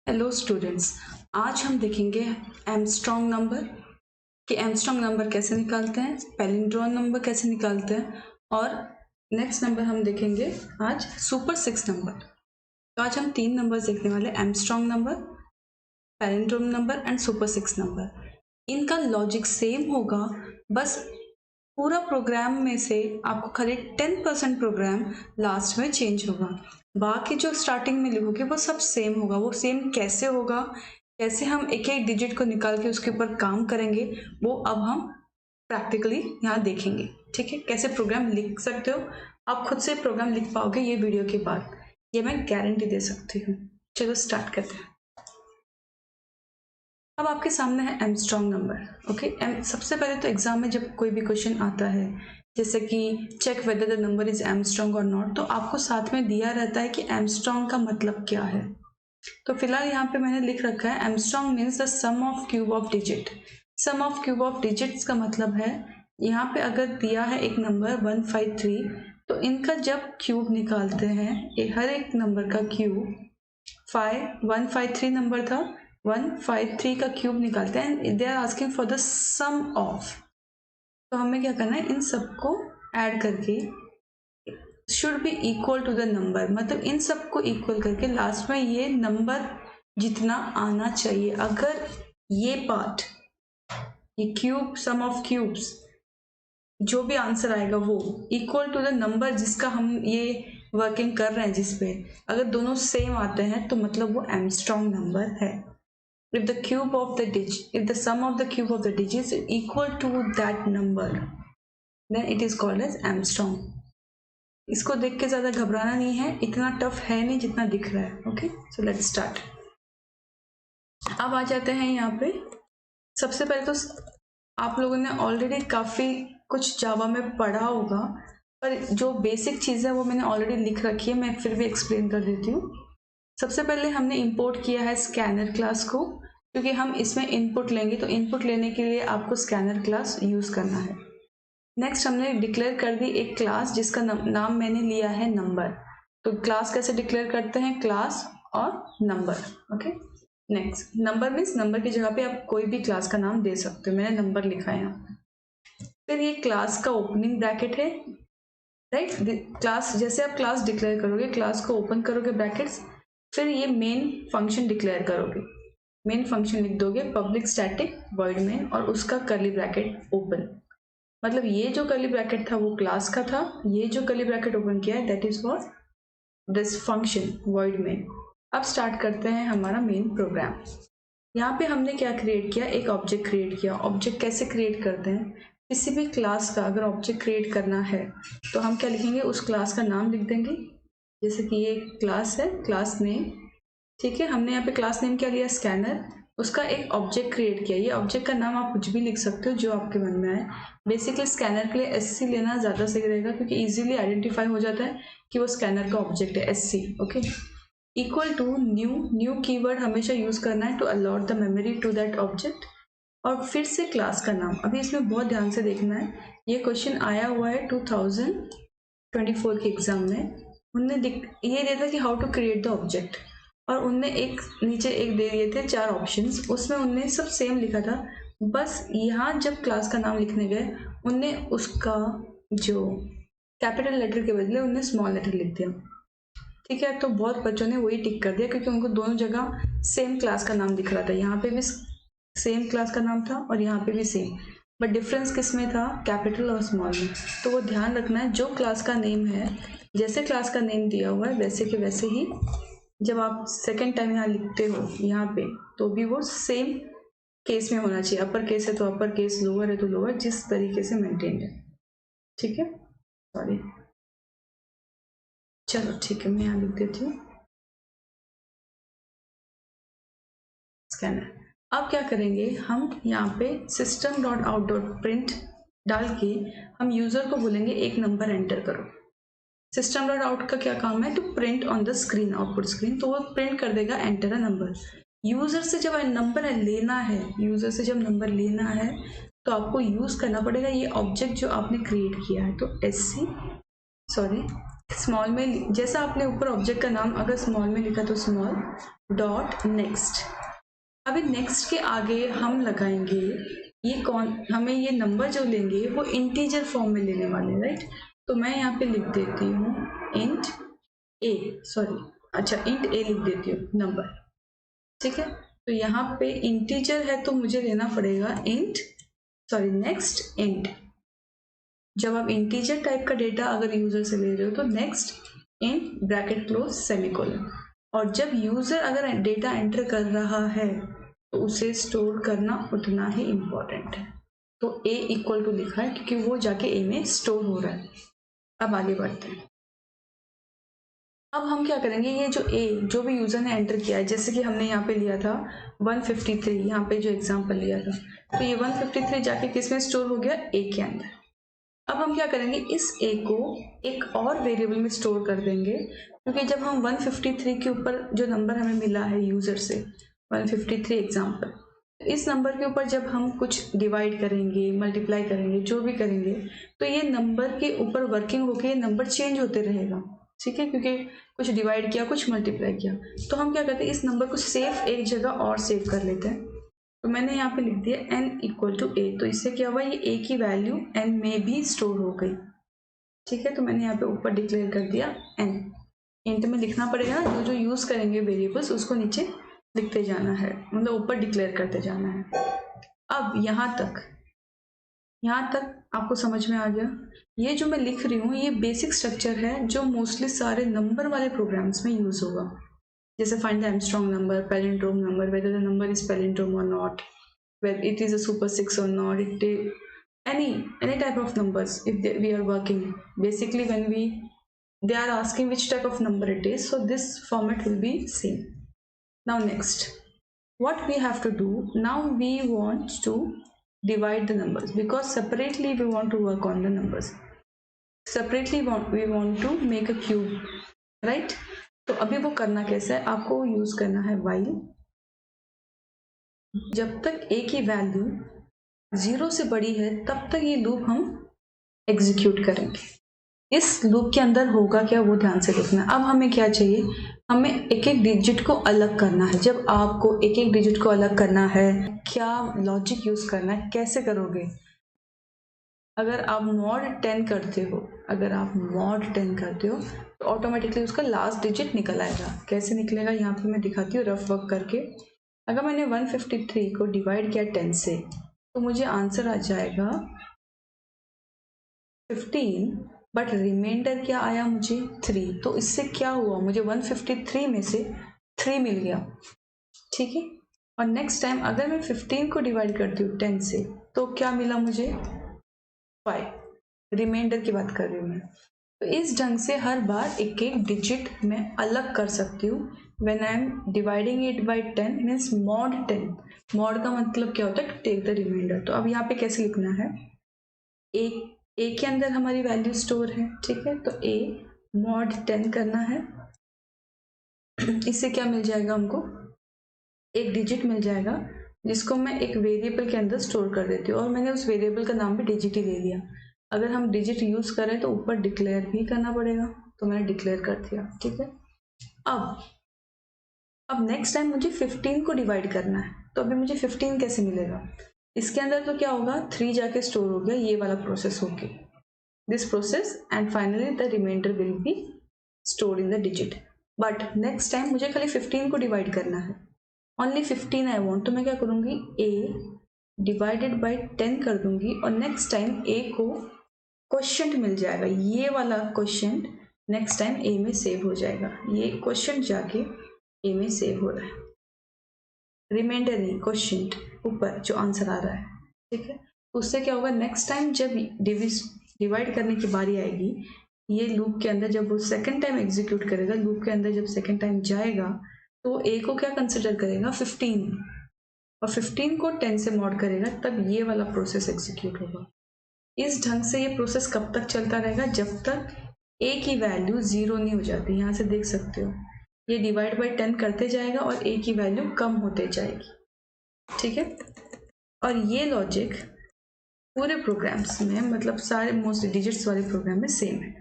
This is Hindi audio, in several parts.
हेलो स्टूडेंट्स, आज हम देखेंगे एमस्ट्रॉन्ग नंबर कि एमस्ट्रॉन्ग नंबर कैसे निकालते हैं, पैलिंड्रोम नंबर कैसे निकालते हैं और नेक्स्ट नंबर हम देखेंगे आज सुपर 6 नंबर। तो आज हम 3 नंबर देखने वाले, Armstrong number, palindrome number and super 6 number. इनका लॉजिक सेम होगा, बस पूरा प्रोग्राम में से आपको खाली 10% प्रोग्राम लास्ट में चेंज होगा। बाकी जो स्टार्टिंग में लिखोगे वो सब सेम होगा। वो सेम कैसे होगा, कैसे हम एक एक डिजिट को निकाल के उसके ऊपर काम करेंगे, वो अब हम प्रैक्टिकली यहाँ देखेंगे। ठीक है, कैसे प्रोग्राम लिख सकते हो, आप खुद से प्रोग्राम लिख पाओगे ये वीडियो के बाद, ये मैं गारंटी दे सकती हूँ। चलो स्टार्ट करते हैं। अब आपके सामने है एमस्ट्रॉन्ग नंबर। ओके, सबसे पहले तो एग्जाम में जब कोई भी क्वेश्चन आता है, जैसे कि check whether the number is Armstrong और नॉट, तो आपको साथ में दिया रहता है कि एमस्ट्रॉन्ग का मतलब क्या है। तो फिलहाल यहाँ पे मैंने लिख रखा है Armstrong means the sum of cube of digit. Sum of cube of digits का मतलब है, यहाँ पे अगर दिया है एक नंबर 153, तो इनका जब क्यूब निकालते हैं, हर एक नंबर का क्यूब 153 नंबर था, 153 का क्यूब निकालते हैं। They are asking for the sum of, तो हमें क्या करना है, इन सबको ऐड करके should be equal to the number, मतलब इन सबको इक्वल करके लास्ट में ये नंबर जितना आना चाहिए। अगर ये पार्ट, ये क्यूब, सम ऑफ क्यूब्स, जो भी आंसर आएगा वो इक्वल टू द नंबर जिसका हम ये वर्किंग कर रहे हैं, जिसपे अगर दोनों सेम आते हैं तो मतलब वो एमस्ट्रॉन्ग नंबर है। If the cube of the digit, if the sum of the cube of the digits is equal to that number, then it is called as Armstrong. इसको देख के ज़्यादा घबराना नहीं है, इतना टफ है नहीं जितना दिख रहा है। Okay, so let's start. अब आ जाते हैं यहाँ पे। सबसे पहले तो आप लोगों ने ऑलरेडी काफ़ी कुछ जावा में पढ़ा होगा, पर जो बेसिक चीज़ है वो मैंने ऑलरेडी लिख रखी है, मैं फिर भी एक्सप्लेन कर देती हूँ। सबसे पहले हमने इंपोर्ट किया है स्कैनर क्लास को, क्योंकि हम इसमें इनपुट लेंगे, तो इनपुट लेने के लिए आपको स्कैनर क्लास यूज़ करना है। नेक्स्ट हमने डिक्लेयर कर दी एक क्लास जिसका नाम मैंने लिया है नंबर। तो क्लास कैसे डिक्लेयर करते हैं, क्लास और number. Okay, next number means number की जगह पे आप कोई भी क्लास का नाम दे सकते हो, मैंने नंबर लिखा है यहाँ पे। फिर ये क्लास का ओपनिंग ब्रैकेट है, राइट। क्लास, जैसे आप क्लास डिक्लेयर करोगे, क्लास को ओपन करोगे ब्रैकेट्स, फिर ये मेन फंक्शन डिक्लेयर करोगे, मेन फंक्शन लिख दोगे पब्लिक स्टैटिक वॉइड मेन और उसका कर्ली ब्रैकेट ओपन। मतलब ये जो कर्ली ब्रैकेट था वो क्लास का था, ये जो कर्ली ब्रैकेट ओपन किया है that is what this function void main. अब स्टार्ट करते हैं हमारा मेन प्रोग्राम। यहाँ पे हमने क्या क्रिएट किया, एक ऑब्जेक्ट क्रिएट किया। ऑब्जेक्ट कैसे क्रिएट करते हैं, किसी भी क्लास का अगर ऑब्जेक्ट क्रिएट करना है तो हम क्या लिखेंगे, उस क्लास का नाम लिख देंगे। जैसे कि ये क्लास है, क्लास नेम, ठीक है। हमने यहाँ पे क्लास नेम क्या लिया, स्कैनर, उसका एक ऑब्जेक्ट क्रिएट किया। ये ऑब्जेक्ट का नाम आप कुछ भी लिख सकते हो जो आपके मन में आए। बेसिकली स्कैनर के लिए एससी लेना ज़्यादा सही रहेगा, क्योंकि इजीली आइडेंटिफाई हो जाता है कि वो स्कैनर का ऑब्जेक्ट है, SC. Okay, equal to new keyword हमेशा यूज़ करना है to allot the memory to that object, और फिर से क्लास का नाम। अभी इसमें बहुत ध्यान से देखना है, ये क्वेश्चन आया हुआ है 2024 के एग्जाम में। उनने ये दिया था कि how to create the object, और उनने एक नीचे एक दे दिए थे 4 ऑप्शंस, उसमें उनने सब सेम लिखा था। बस यहाँ जब क्लास का नाम लिखने गए, उनने उसका जो कैपिटल लेटर के बदले उनने स्मॉल लेटर लिख दिया। ठीक है, तो बहुत बच्चों ने वही टिक कर दिया, क्योंकि उनको दोनों जगह सेम क्लास का नाम दिख रहा था। यहाँ पे भी सेम क्लास का नाम था और यहाँ पे भी सेम, बट डिफरेंस किस में था, कैपिटल और स्मॉल में। तो वो ध्यान रखना है, जो क्लास का नेम है, जैसे क्लास का नेम दिया हुआ है वैसे के वैसे ही जब आप सेकेंड टाइम यहाँ लिखते हो यहाँ पे, तो भी वो सेम केस में होना चाहिए। अपर केस है तो अपर केस, लोअर है तो लोअर, जिस तरीके से मेंटेन्ड है। ठीक है, सॉरी, चलो ठीक है, मैं यहाँ लिख देती हूँ स्कैनर। अब क्या करेंगे, हम यहाँ पे system.out.print डाल के हम यूजर को बोलेंगे एक नंबर एंटर करो। system.out का क्या काम है, to print on the screen, output screen, तो वो प्रिंट कर देगा एंटर अ नंबर। यूजर से जब नंबर लेना है, यूजर से जब नंबर लेना है तो आपको यूज करना पड़ेगा ये ऑब्जेक्ट जो आपने क्रिएट किया है। तो स्मॉल में जैसा आपने ऊपर ऑब्जेक्ट का नाम अगर स्मॉल में लिखा तो स्मॉल डॉट नेक्स्ट। अभी नेक्स्ट के आगे हम लगाएंगे ये हमें ये नंबर जो लेंगे वो इंटीजर फॉर्म में लेने वाले, राइट। तो मैं यहाँ पे लिख देती हूँ इंट ए, इंट ए लिख देती हूँ नंबर, ठीक है। तो यहाँ पे इंटीजर है तो मुझे लेना पड़ेगा नेक्स्ट इंट। जब आप इंटीजर टाइप का डेटा अगर यूजर से ले रहे हो तो next int bracket close semicolon. और जब यूजर अगर डेटा एंटर कर रहा है तो उसे स्टोर करना उतना ही इम्पोर्टेंट है। तो a इक्वल टू लिखा है क्योंकि वो जाके a में स्टोर हो रहा है। अब आगे बढ़ते हैं। अब हम क्या करेंगे, ये जो a जो भी यूजर ने एंटर किया है, जैसे कि हमने यहाँ पे लिया था 153, यहाँ पे जो एग्जांपल लिया था, तो ये 153 जाके किस में स्टोर हो गया, a के अंदर। अब हम क्या करेंगे, इस a को एक और वेरिएबल में स्टोर कर देंगे, क्योंकि जब हम 153 के ऊपर जो नंबर हमें मिला है यूजर से 153 एग्जाम्पल, इस नंबर के ऊपर जब हम कुछ डिवाइड करेंगे, मल्टीप्लाई करेंगे, जो भी करेंगे, तो ये नंबर के ऊपर वर्किंग होकर ये नंबर चेंज होते रहेगा, ठीक है, क्योंकि कुछ डिवाइड किया, कुछ मल्टीप्लाई किया। तो हम क्या करते हैं, इस नंबर को सेफ एक जगह और सेव कर लेते हैं। तो मैंने यहाँ पे लिख दिया n इक्वल टू a। तो इससे क्या हुआ, ये a की वैल्यू n में भी स्टोर हो गई, ठीक है। तो मैंने यहाँ पे ऊपर डिक्लेयर कर दिया n। इंट में लिखना पड़ेगा, जो जो यूज करेंगे वेरिएबल्स उसको नीचे लिखते जाना है, मतलब ऊपर डिक्लेयर करते जाना है। अब यहाँ तक आपको समझ में आ गया। ये जो मैं लिख रही हूँ ये बेसिक स्ट्रक्चर है जो मोस्टली सारे नंबर वाले प्रोग्राम्स में यूज होगा, जैसे find the Armstrong number, palindrome number, whether the number is palindrome or not, whether it is a super 6 or not, any type of numbers if we are working. Basically when they are asking which type of number it is, so this format will be same. Now next, what we have to do now, we want to divide the numbers because separately we want to work on the numbers. Separately we want to make a cube, right? तो अभी वो करना कैसे है, आपको यूज करना है while। जब तक a की वैल्यू 0 से बड़ी है तब तक ये लूप हम एग्जीक्यूट करेंगे। इस लूप के अंदर होगा क्या वो ध्यान से देखना। अब हमें क्या चाहिए, हमें एक एक डिजिट को अलग करना है। जब आपको एक एक डिजिट को अलग करना है, क्या लॉजिक यूज करना है, कैसे करोगे। अगर आप mod 10 करते हो तो ऑटोमेटिकली उसका लास्ट डिजिट निकल आएगा। कैसे निकलेगा, यहाँ पे मैं दिखाती हूँ रफ वर्क करके। अगर मैंने 153 को डिवाइड किया 10 से तो मुझे आंसर आ जाएगा 15, बट रिमाइंडर क्या आया मुझे 3। तो इससे क्या हुआ, मुझे 153 में से 3 मिल गया, ठीक है। और नेक्स्ट टाइम अगर मैं 15 को डिवाइड करती हूँ 10 से तो क्या मिला मुझे 5। रिमाइंडर की बात कर रही हूँ मैं। तो इस ढंग से हर बार एक एक डिजिट मैं अलग कर सकती हूँ। When I am dividing it by 10 means mod 10। mod का मतलब क्या होता है, टू टेक द रिमाइंडर। तो अब यहाँ पे कैसे लिखना है, ए के अंदर हमारी वैल्यू स्टोर है, ठीक है। तो a mod 10 करना है। इससे क्या मिल जाएगा, हमको एक डिजिट मिल जाएगा जिसको मैं एक वेरिएबल के अंदर स्टोर कर देती हूँ, और मैंने उस वेरिएबल का नाम भी डिजिट ही दे दिया। अगर हम डिजिट यूज करें तो ऊपर डिक्लेयर भी करना पड़ेगा, तो मैंने डिक्लेयर कर दिया, ठीक है। अब नेक्स्ट टाइम मुझे 15 को डिवाइड करना है, तो अभी मुझे 15 कैसे मिलेगा। इसके अंदर तो क्या होगा, 3 जाके स्टोर हो गया, ये वाला प्रोसेस होगी, this process, and finally the remainder will be stored in the digit. But next time मुझे खाली 15 को डिवाइड करना है, ओनली 15 आई वॉन्ट। तो मैं क्या करूँगी, a डिवाइडेड बाई 10 कर दूंगी, और नेक्स्ट टाइम a को क्वेश्चन मिल जाएगा, ये वाला क्वेश्चन नेक्स्ट टाइम a में सेव हो जाएगा। ये क्वेश्चन जाके a में सेव हो रहा है, रिमाइंडर नहीं, क्वेश्चन ऊपर जो आंसर आ रहा है, ठीक है। उससे क्या होगा, नेक्स्ट टाइम जब डिवाइड करने की बारी आएगी, ये लूप के अंदर जब वो सेकंड टाइम एग्जीक्यूट करेगा, लूप के अंदर जब सेकंड टाइम जाएगा तो a को क्या कंसिडर करेगा 15, और 15 को 10 से मॉड करेगा, तब ये वाला प्रोसेस एग्जीक्यूट होगा। इस ढंग से ये प्रोसेस कब तक चलता रहेगा, जब तक a की वैल्यू 0 नहीं हो जाती। यहाँ से देख सकते हो ये डिवाइड बाई 10 करते जाएगा और a की वैल्यू कम होते जाएगी, ठीक है। और ये लॉजिक पूरे प्रोग्राम्स में, मतलब सारे मोस्ट डिजिट्स वाले प्रोग्राम में सेम है,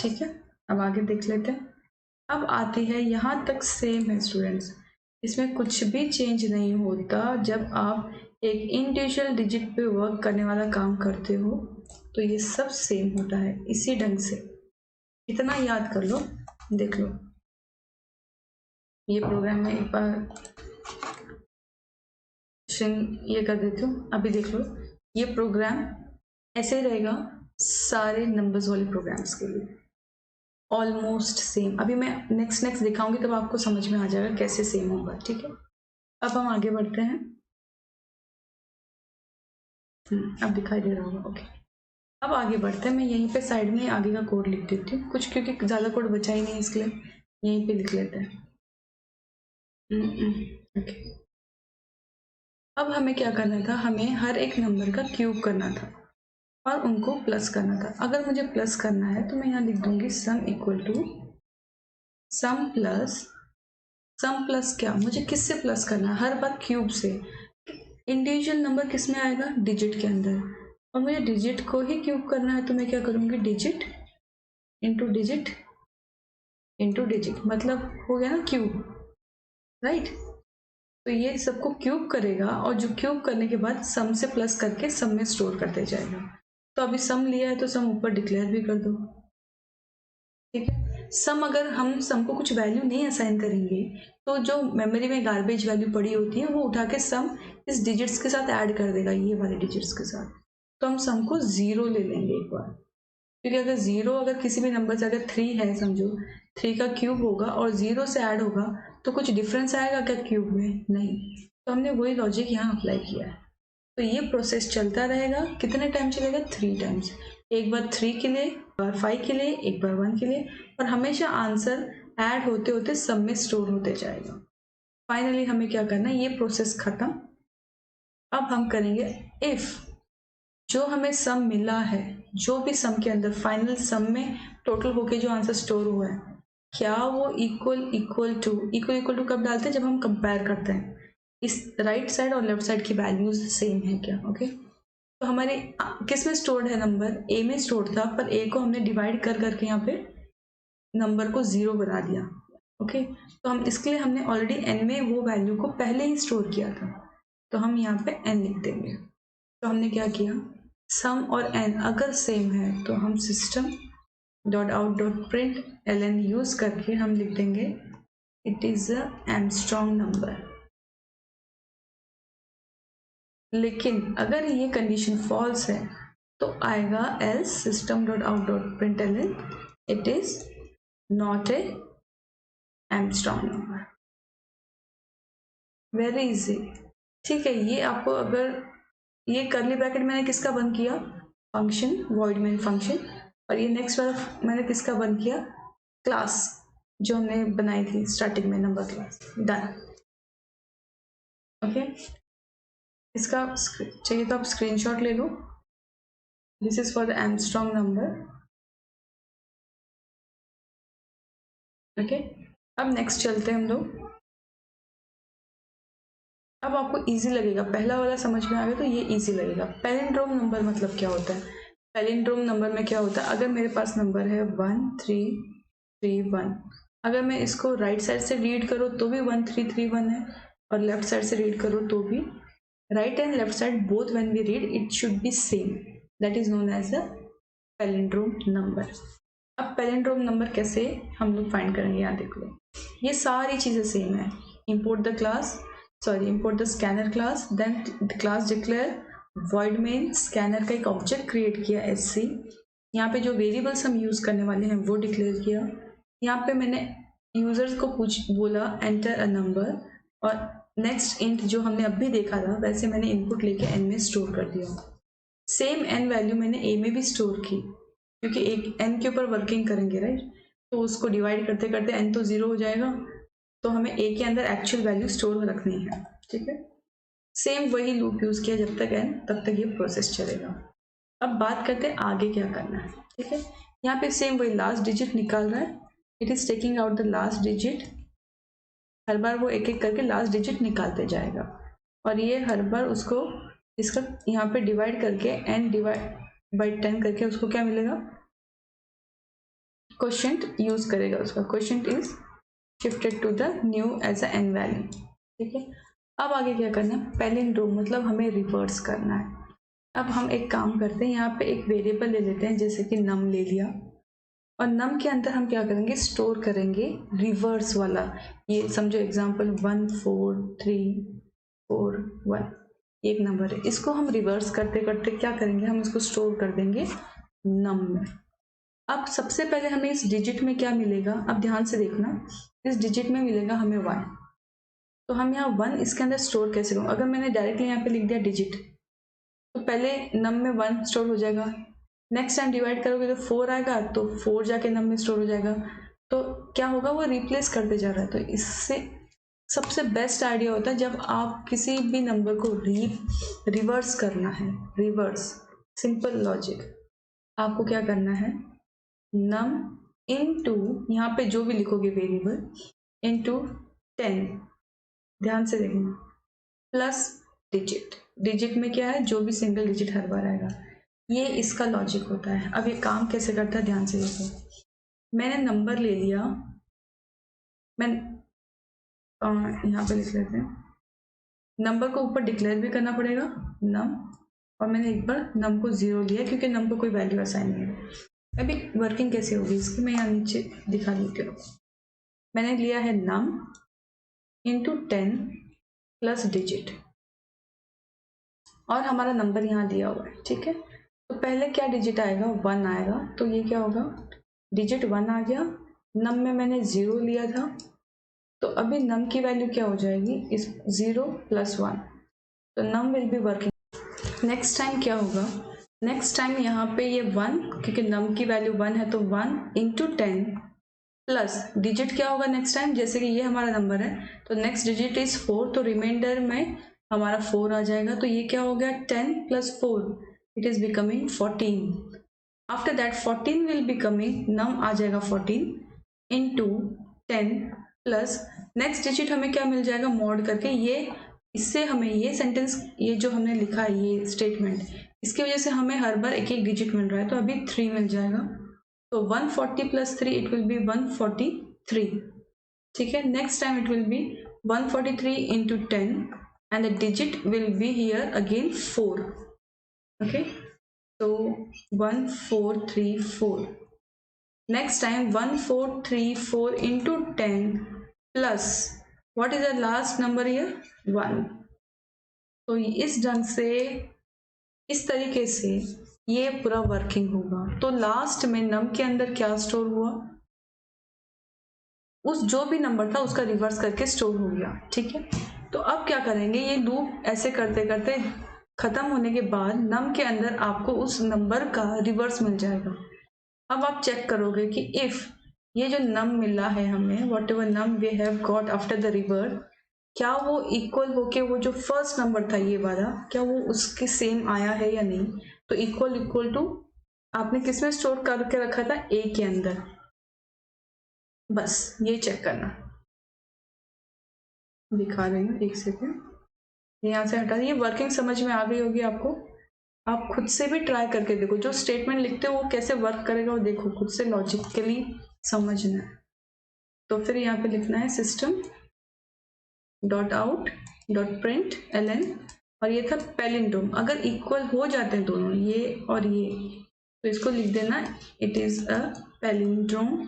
ठीक है, अब आगे देख लेते हैं। अब आती है, यहाँ तक सेम है स्टूडेंट्स, इसमें कुछ भी चेंज नहीं होता। जब आप एक इंडिविजुअल डिजिट पे वर्क करने वाला काम करते हो तो ये सब सेम होता है इसी ढंग से। इतना याद कर लो, देख लो ये प्रोग्राम में एक बार ये कर देती हूँ। अभी देख लो ये प्रोग्राम ऐसे ही रहेगा सारे नंबर्स वाले प्रोग्राम्स के लिए, ऑलमोस्ट सेम। अभी मैं नेक्स्ट दिखाऊंगी तब आपको समझ में आ जाएगा कैसे सेम होगा। ठीक है, अब हम आगे बढ़ते हैं। अब दिखाई दे रहा होगा, ओके। अब आगे बढ़ते हैं, मैं यहीं पे साइड में आगे का कोड लिख देती हूँ कुछ, क्योंकि ज़्यादा कोड बचा ही नहीं इसके लिए यहीं पे लिख लेते हैं। ओके, अब हमें क्या करना था, हमें हर एक नंबर का क्यूब करना था और उनको प्लस करना था। अगर मुझे प्लस करना है तो मैं यहाँ लिख दूंगी sum equal to sum plus क्या, मुझे किससे प्लस करना है, हर बार क्यूब से। इंडिविजुअल नंबर किस में आएगा, डिजिट के अंदर, और मुझे डिजिट को ही क्यूब करना है तो मैं क्या करूँगी, digit into digit into digit, मतलब हो गया ना क्यूब, राइट। तो ये सबको क्यूब करेगा और जो क्यूब करने के बाद सम से प्लस करके सम में स्टोर करते जाएगा। तो अभी सम लिया है तो सम ऊपर डिक्लेयर भी कर दो। ठीक है, सम अगर हम सम को कुछ वैल्यू नहीं असाइन करेंगे तो जो मेमोरी में गार्बेज वैल्यू पड़ी होती है वो उठा के सम इस डिजिट्स के साथ ऐड कर देगा, ये वाले डिजिट्स के साथ। तो हम सम को 0 ले लेंगे एक बार, क्योंकि अगर 0 अगर किसी भी नंबर से अगर 3 है, समझो 3 का क्यूब होगा और 0 से ऐड होगा तो कुछ डिफरेंस आएगा क्या क्यूब में, नहीं। तो हमने वही लॉजिक यहाँ अप्लाई किया है। तो ये प्रोसेस चलता रहेगा, कितने टाइम चलेगा, 3 टाइम्स, एक बार 3 के लिए, एक बार 5 के लिए, एक बार 1 के लिए, और हमेशा आंसर ऐड होते होते सब में स्टोर होते जाएगा। फाइनली हमें क्या करना है, ये प्रोसेस खत्म। अब हम करेंगे इफ जो हमें सम मिला है, जो भी सम के अंदर फाइनल सम में टोटल होके जो आंसर स्टोर हुआ है, क्या वो इक्वल टू कब डालते हैं, जब हम कंपेयर करते हैं इस राइट साइड और लेफ्ट साइड की वैल्यूज सेम है क्या। ओके, तो हमारे किस में स्टोर्ड है नंबर, ए में स्टोर्ड था, पर ए को हमने डिवाइड कर करके यहाँ पे नंबर को 0 बना दिया। ओके, तो हम इसके लिए हमने ऑलरेडी एन में वो वैल्यू को पहले ही स्टोर किया था, तो हम यहाँ पे एन लिख देंगे। तो हमने क्या किया, सम और एन अगर सेम है तो हम system dot out dot print ln use करके हम लिख देंगे it is a Armstrong number. लेकिन अगर ये कंडीशन फॉल्स है तो आएगा else system dot out dot print ln it is not a Armstrong number. Very easy. ठीक है, ये आपको अगर ये करली ब्रैकेट मैंने किसका बंद किया, फंक्शन वॉइड मेन फंक्शन, और ये नेक्स्ट वाला मैंने किसका बंद किया, क्लास जो हमने बनाई थी स्टार्टिंग में, नंबर क्लास। डन। ओके, इसका चाहिए तो आप स्क्रीनशॉट ले लो। This is for the Armstrong number. Okay, अब नेक्स्ट चलते हैं हम लोग। अब आपको इजी लगेगा, पहला वाला समझ में आ गया तो ये इजी लगेगा। पैलिंड्रोम नंबर मतलब क्या होता है, पैलिंड्रोम नंबर में क्या होता है, अगर मेरे पास नंबर है 1331, अगर मैं इसको राइट साइड से रीड करूँ तो भी 1331 है, और लेफ्ट साइड से रीड करूँ तो भी, right and left side both when we read it should be same, that is known as a palindrome number. अब पैलिंड्रोम नंबर कैसे हम लोग फाइंड करेंगे, यहाँ देख लो, ये सारी चीज़ें सेम है। import the scanner class, then the class declare void main scanner का एक ऑब्जेक्ट क्रिएट किया sc, यहाँ पे जो वेरिएबल्स हम यूज करने वाले हैं वो डिक्लेयर किया। यहाँ पे मैंने यूजर्स को बोला एंटर अ नंबर, और नेक्स्ट इंट जो हमने अभी देखा था वैसे मैंने इनपुट लेके n में स्टोर कर दिया। सेम n वैल्यू मैंने a में भी स्टोर की, क्योंकि एक n के ऊपर वर्किंग करेंगे, राइट। तो उसको डिवाइड करते करते n तो 0 हो जाएगा, तो हमें a के अंदर एक्चुअल वैल्यू स्टोर रखनी है। ठीक है, सेम वही लूप यूज किया जब तक n, तब तक ये प्रोसेस चलेगा। अब बात करते हैं आगे क्या करना है। ठीक है, यहाँ पे सेम वही लास्ट डिजिट निकाल रहा है, it is taking out the last digit, हर बार वो एक एक करके लास्ट डिजिट निकालते जाएगा, और ये हर बार उसको इसका यहाँ पे डिवाइड करके n डिवाइड बाई 10 करके उसको क्या मिलेगा, क्वोशिएंट यूज करेगा उसका, quotient is shifted to the new as a N value, ठीक है। अब आगे क्या करना है, पैलिंड्रोम मतलब हमें रिवर्स करना है। अब हम एक काम करते हैं, यहाँ पे एक वेरिएबल ले लेते हैं, जैसे कि नम ले लिया, और नम के अंदर हम क्या करेंगे, स्टोर करेंगे रिवर्स वाला। ये समझो एग्जांपल 1 4 3 4 1 एक नंबर है, इसको हम रिवर्स करते करते क्या करेंगे, हम इसको स्टोर कर देंगे नम में। अब सबसे पहले हमें इस डिजिट में क्या मिलेगा, अब ध्यान से देखना, इस डिजिट में मिलेगा हमें 1। तो हम यहाँ 1 इसके अंदर स्टोर कैसे करूँ, अगर मैंने डायरेक्टली यहाँ पे लिख दिया डिजिट, तो पहले नम में 1 स्टोर हो जाएगा, नेक्स्ट टाइम डिवाइड करोगे तो 4 आएगा, तो 4 जाके नम में स्टोर हो जाएगा। तो क्या होगा, वो रिप्लेस करते जा रहा है। तो इससे सबसे बेस्ट आइडिया होता है जब आप किसी भी नंबर को रिवर्स करना है, रिवर्स, सिंपल लॉजिक, आपको क्या करना है, नम इनटू, यहाँ पे जो भी लिखोगे वेरिएबल, इनटू 10, ध्यान से देखना, प्लस डिजिट, डिजिट में क्या है, जो भी सिंगल डिजिट हर बार आएगा, ये इसका लॉजिक होता है। अब ये काम कैसे करता है, ध्यान से देखो, मैंने नंबर ले लिया, मैं यहाँ पे लिख लेते हैं, नंबर को ऊपर डिक्लेयर भी करना पड़ेगा नम, और मैंने एक बार नम को 0 लिया क्योंकि नम को कोई वैल्यू असाइन नहीं है। अभी वर्किंग कैसे होगी इसकी, मैं यहाँ नीचे दिखा देती हूँ। मैंने लिया है नम इंटू 10 प्लस डिजिट, और हमारा नंबर यहाँ दिया हुआ है, ठीक है। तो पहले क्या डिजिट आएगा, 1 आएगा, तो ये क्या होगा, डिजिट 1 आ गया, नम में मैंने 0 लिया था, तो अभी नम की वैल्यू क्या हो जाएगी, इस 0 प्लस 1, तो num will be working. Next time क्या होगा, नेक्स्ट टाइम यहाँ पे ये 1, क्योंकि नम की वैल्यू 1 है, तो 1 इंटू 10 प्लस डिजिट क्या होगा नेक्स्ट टाइम, जैसे कि ये हमारा नंबर है, तो नेक्स्ट डिजिट इज 4, तो रिमाइंडर में हमारा 4 आ जाएगा, तो ये क्या हो गया, 10 plus 4, it is becoming 14। After that 14 will becoming, num आ जाएगा 14 इंटू 10 प्लस, नेक्स्ट डिजिट हमें क्या मिल जाएगा, मॉड करके, ये इससे हमें ये सेंटेंस, ये जो हमने लिखा है ये स्टेटमेंट, इसकी वजह से हमें हर बार एक एक डिजिट मिल रहा है, तो अभी 3 मिल जाएगा, तो 140 प्लस 3 इट विल बी 143, ठीक है। Next time it will be 143 into 10 and the digit will be here again 4, okay, so 1434, next time 1434 into 10 plus what is the last number here, 1। तो इस ढंग से, इस तरीके से ये पूरा वर्किंग होगा। तो लास्ट में नम के अंदर क्या स्टोर हुआ, उस जो भी नंबर था उसका रिवर्स करके स्टोर हो गया, ठीक है। तो अब क्या करेंगे, ये लूप ऐसे करते करते खत्म होने के बाद नम के अंदर आपको उस नंबर का रिवर्स मिल जाएगा। अब आप चेक करोगे कि इफ ये जो नम मिला है हमें, whatever num we have got after the reverse, क्या वो इक्वल होके वो जो फर्स्ट नंबर था ये वाला, क्या वो उसके सेम आया है या नहीं। तो इक्वल टू आपने किस में स्टोर करके रखा था, ए के अंदर, बस ये चेक करना, दिखा रही हूँ एक सेकेंड, यहाँ से हटा, ये वर्किंग समझ में आ गई होगी आपको। आप खुद से भी ट्राई करके देखो, जो स्टेटमेंट लिखते हो वो कैसे वर्क करेगा वो देखो, खुद से लॉजिकली समझना है। तो फिर यहाँ पे लिखना है system dot out dot print ln, और ये था पैलिंड्रोम। अगर इक्वल हो जाते हैं दोनों ये और ये, तो इसको लिख देना it is a palindrome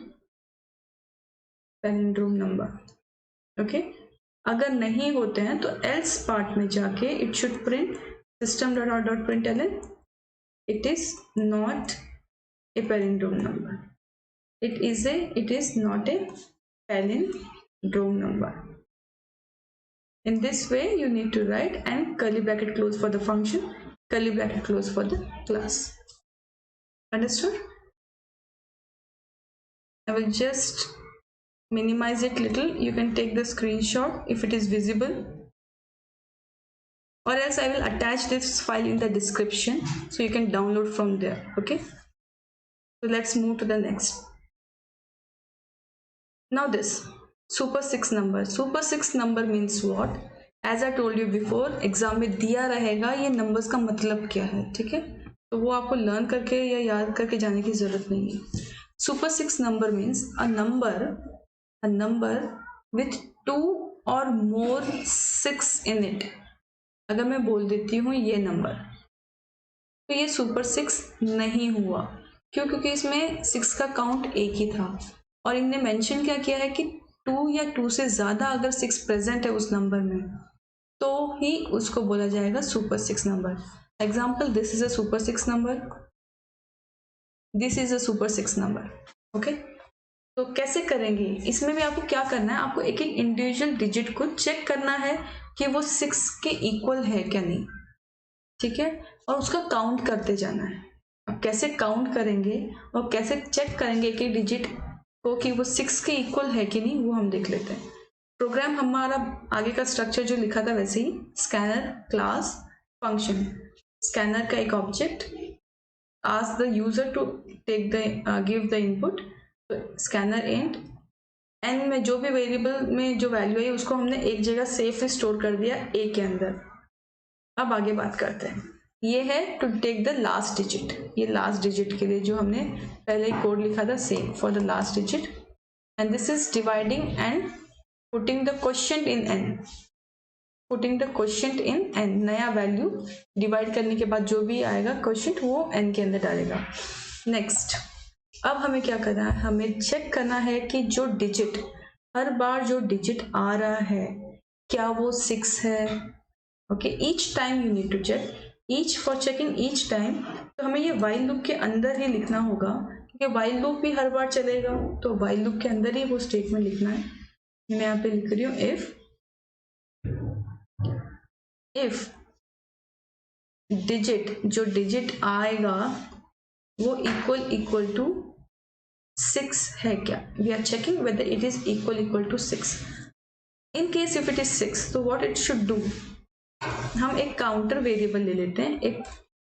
number, okay. अगर नहीं होते हैं तो एल्स पार्ट में जाके it should print system dot out dot print ln it is not a palindrome number, it is not a palindrome number. In this way you need to write and curly bracket close for the function, curly bracket close for the class. Understood? I will just minimize it little. You can take the screenshot if it is visible, or else I will attach this file in the description so you can download from there, okay. So let's move to the next. Now this super 6 number means what? As I told you before, exam में दिया रहेगा ये नंबर्स का मतलब क्या है, ठीक है। तो वो आपको लर्न करके या याद करके जाने की जरूरत नहीं है। Super 6 number means a number with 2 or more 6 in it. अगर मैं बोल देती हूँ ये नंबर, तो ये सुपर 6 नहीं हुआ। क्यों? क्योंकि इसमें 6 का काउंट एक ही था और इनने मेंशन क्या किया है कि 2 या 2 से ज़्यादा अगर 6 प्रेजेंट है उस नंबर में तो ही उसको बोला जाएगा super 6 number. Example, this is a super 6 number, this is a super 6 number. Okay, तो कैसे करेंगे? इसमें भी आपको क्या करना है, आपको एक एक इंडिविजुअल डिजिट को चेक करना है कि वो 6 के इक्वल है क्या नहीं, ठीक है, और उसका काउंट करते जाना है। अब कैसे काउंट करेंगे और कैसे चेक करेंगे एक एक डिजिट को कि वो 6 के इक्वल है कि नहीं, वो हम देख लेते हैं। प्रोग्राम हमारा आगे का स्ट्रक्चर जो लिखा था वैसे ही, स्कैनर, क्लास, फंक्शन। स्कैनर का एक object, ask the user to take the give the input, scanner and N में जो भी वेरिएबल में जो वैल्यू है उसको हमने एक जगह सेफली स्टोर कर दिया ए के अंदर। अब आगे बात करते हैं, ये है to take the last digit, ये लास्ट डिजिट के लिए जो हमने पहले कोड लिखा था same for the last digit, and this is dividing and putting the quotient in N, putting the quotient in N, नया वैल्यू डिवाइड करने के बाद जो भी आएगा क्वोशिएंट वो एन के अंदर डालेगा। नेक्स्ट, अब हमें क्या करना है, हमें चेक करना है कि जो डिजिट, हर बार जो डिजिट आ रहा है क्या वो 6 है। Okay, each time you need to check, each for checking each time, तो हमें ये वाइल लूप के अंदर ही लिखना होगा क्योंकि वाइल लूप भी हर बार चलेगा, तो वाइल लूप के अंदर ही वो स्टेटमेंट लिखना है। मैं यहाँ पे लिख रही हूँ इफ डिजिट, जो डिजिट आएगा वो इक्वल टू 6 है क्या, we are checking whether it is equal to 6। In case if it is 6, तो व्हाट इट शुड डू, हम एक काउंटर वेरिएबल ले लेते हैं, एक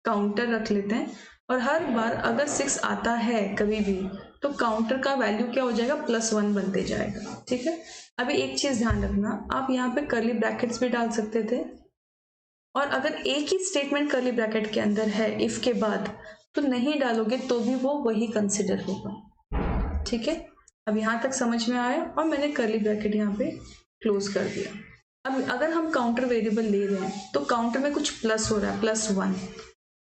काउंटर रख लेते हैं और हर बार अगर 6 आता है कभी भी तो काउंटर का वैल्यू क्या हो जाएगा, +1 बनते जाएगा। ठीक है, अभी एक चीज ध्यान रखना, आप यहाँ पे कर्ली ब्रैकेट्स भी डाल सकते थे और अगर एक ही स्टेटमेंट कर्ली ब्रैकेट के अंदर है इफ के बाद तो नहीं डालोगे तो भी वो वही कंसिडर होगा। ठीक है, अब यहाँ तक समझ में आया और मैंने कर्ली ब्रैकेट यहाँ पे क्लोज कर दिया। अब अगर हम काउंटर वेरिएबल ले रहे हैं तो काउंटर में कुछ प्लस हो रहा है, +1,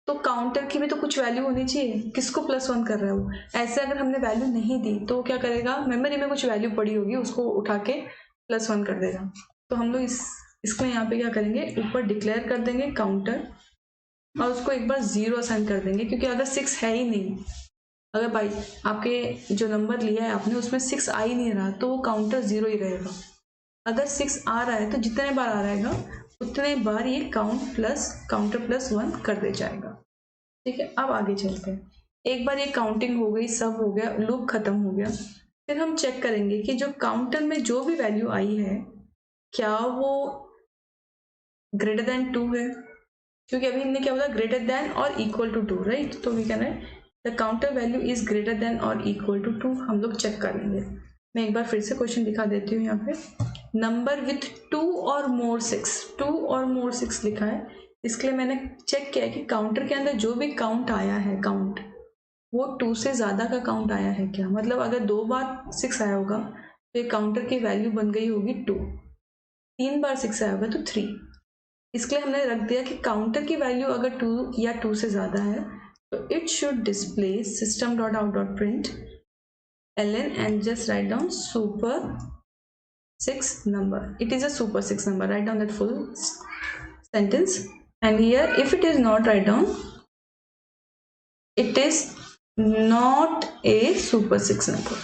तो काउंटर की भी तो कुछ वैल्यू होनी चाहिए, किसको +1 कर रहा है वो। ऐसे अगर हमने वैल्यू नहीं दी तो क्या करेगा, मेमोरी में कुछ वैल्यू पड़ी होगी उसको उठा के +1 कर देगा। तो हम लोग इसको यहाँ पे क्या करेंगे, ऊपर डिक्लेयर कर देंगे काउंटर और उसको एक बार 0 असाइन कर देंगे क्योंकि अगर 6 है ही नहीं, अगर भाई आपके जो नंबर लिया है आपने उसमें 6 आ ही नहीं रहा तो वो काउंटर 0 ही रहेगा। अगर 6 आ रहा है तो जितने बार आ रहेगा उतने बार ये काउंटर +1 कर दे जाएगा। ठीक है, अब आगे चलते हैं। एक बार ये काउंटिंग हो गई, सब हो गया, लूप खत्म हो गया, फिर हम चेक करेंगे कि जो काउंटर में जो भी वैल्यू आई है क्या वो ग्रेटर देन 2 है, क्योंकि अभी हमने क्या बोला, ग्रेटर देन और इक्वल टू 2, राइट। तो we can write the counter value is greater than और इक्वल टू 2, हम लोग चेक कर लेंगे। मैं एक बार फिर से क्वेश्चन दिखा देती हूँ। यहाँ पे नंबर विथ 2 और मोर 6, 2 और मोर 6 लिखा है, इसके लिए मैंने चेक किया है कि काउंटर के अंदर जो भी काउंट आया है, काउंट वो 2 से ज़्यादा का काउंट आया है क्या, मतलब अगर 2 बार 6 आया होगा तो ये काउंटर की वैल्यू बन गई होगी 2, 3 बार 6 आया होगा तो 3। इसके लिए हमने रख दिया कि काउंटर की वैल्यू अगर 2 या 2 से ज़्यादा है तो it should display system.out.print ln and just write down super 6 number. It is a super 6 number. Write down that full sentence. And here, if it is not, write down it is not a super 6 number.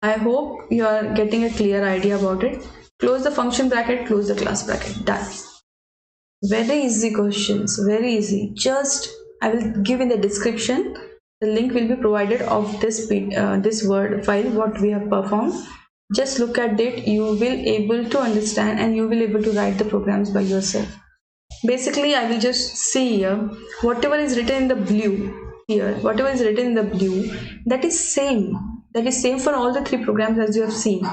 I hope you are getting a clear idea about it. Close the function bracket, close the class bracket. Done. Very easy questions, very easy. Just I will give in the description. The link will be provided of this word file what we have performed. Just look at it. You will able to understand and you will able to write the programs by yourself. Basically, I will just see here whatever is written in the blue here. Whatever is written in the blue, that is same. That is same for all the 3 programs as you have seen.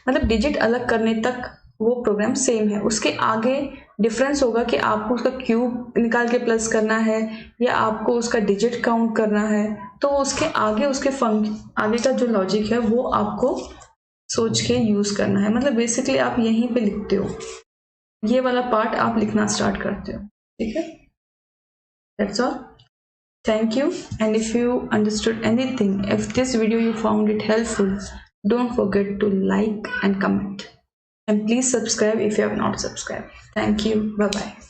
मतलब digit अलग करने तक वो प्रोग्राम सेम है, उसके आगे डिफरेंस होगा कि आपको उसका क्यूब निकाल के प्लस करना है या आपको उसका डिजिट काउंट करना है, तो उसके आगे आगे का जो लॉजिक है वो आपको सोच के यूज करना है। मतलब बेसिकली आप यहीं पे लिखते हो, ये वाला पार्ट आप लिखना स्टार्ट करते हो, ठीक है। That's all, thank you, and if you understood anything, if this video you found it helpful, don't forget to like and comment, and please subscribe if you have not subscribed. Thank you, bye bye.